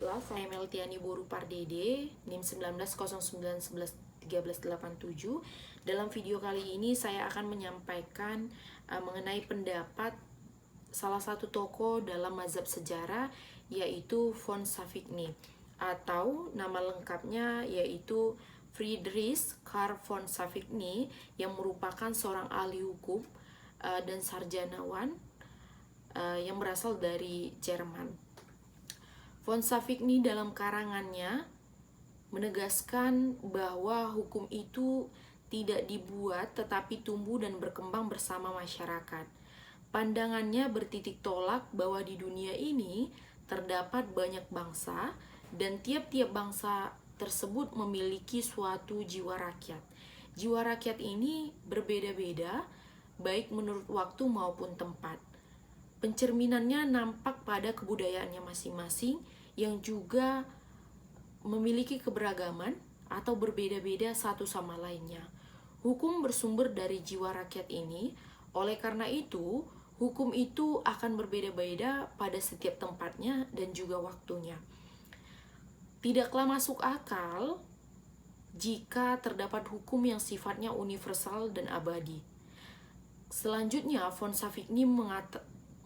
Saya Meltiani Boru Pardede, NIM 1909111387. Dalam video kali ini saya akan menyampaikan mengenai pendapat salah satu tokoh dalam mazhab sejarah, yaitu von Savigny, atau nama lengkapnya yaitu Friedrich Karl von Savigny, yang merupakan seorang ahli hukum dan sarjanawan yang berasal dari Jerman. Von Savigny dalam karangannya menegaskan bahwa hukum itu tidak dibuat tetapi tumbuh dan berkembang bersama masyarakat. Pandangannya bertitik tolak bahwa di dunia ini terdapat banyak bangsa dan tiap-tiap bangsa tersebut memiliki suatu jiwa rakyat. Jiwa rakyat ini berbeda-beda, baik menurut waktu maupun tempat. Pencerminannya nampak pada kebudayaannya masing-masing yang juga memiliki keberagaman atau berbeda-beda satu sama lainnya. Hukum bersumber dari jiwa rakyat ini, oleh karena itu, hukum itu akan berbeda-beda pada setiap tempatnya dan juga waktunya. Tidaklah masuk akal jika terdapat hukum yang sifatnya universal dan abadi. Selanjutnya, von Savigny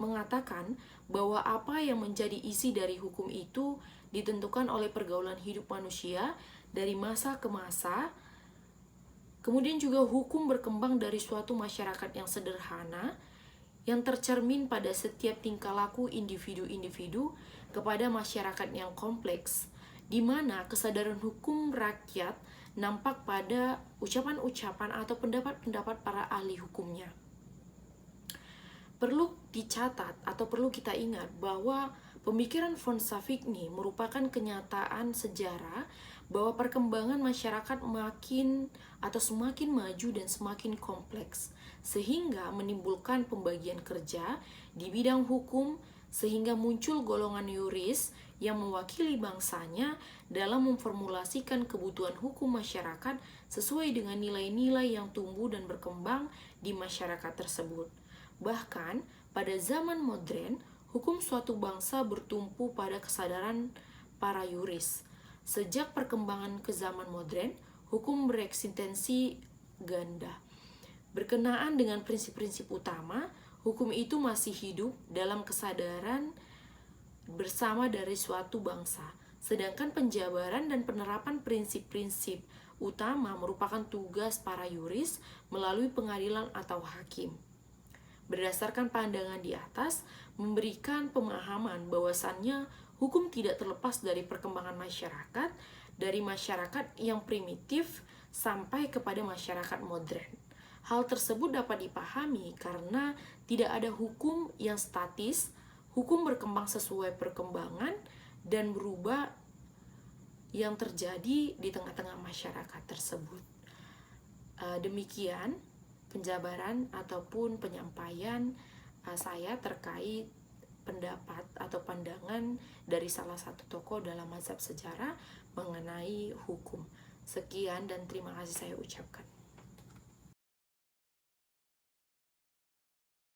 mengatakan bahwa apa yang menjadi isi dari hukum itu ditentukan oleh pergaulan hidup manusia dari masa ke masa. Kemudian juga hukum berkembang dari suatu masyarakat yang sederhana yang tercermin pada setiap tingkah laku individu-individu kepada masyarakat yang kompleks, di mana kesadaran hukum rakyat nampak pada ucapan-ucapan atau pendapat-pendapat para ahli hukumnya. Perlu dicatat atau perlu kita ingat bahwa pemikiran von Savigny merupakan kenyataan sejarah bahwa perkembangan masyarakat semakin maju dan semakin kompleks, sehingga menimbulkan pembagian kerja di bidang hukum, sehingga muncul golongan yuris yang mewakili bangsanya dalam memformulasikan kebutuhan hukum masyarakat sesuai dengan nilai-nilai yang tumbuh dan berkembang di masyarakat tersebut. Bahkan, pada zaman modern, hukum suatu bangsa bertumpu pada kesadaran para yuris. Sejak perkembangan ke zaman modern, hukum bereksistensi ganda. Berkenaan dengan prinsip-prinsip utama, hukum itu masih hidup dalam kesadaran bersama dari suatu bangsa. Sedangkan penjabaran dan penerapan prinsip-prinsip utama merupakan tugas para yuris melalui pengadilan atau hakim. Berdasarkan pandangan di atas, memberikan pemahaman bahwasannya hukum tidak terlepas dari perkembangan masyarakat, dari masyarakat yang primitif sampai kepada masyarakat modern. Hal tersebut dapat dipahami karena tidak ada hukum yang statis, hukum berkembang sesuai perkembangan dan berubah yang terjadi di tengah-tengah masyarakat tersebut. Demikian penjabaran ataupun penyampaian saya terkait pendapat atau pandangan dari salah satu tokoh dalam mazhab sejarah mengenai hukum. Sekian dan terima kasih saya ucapkan.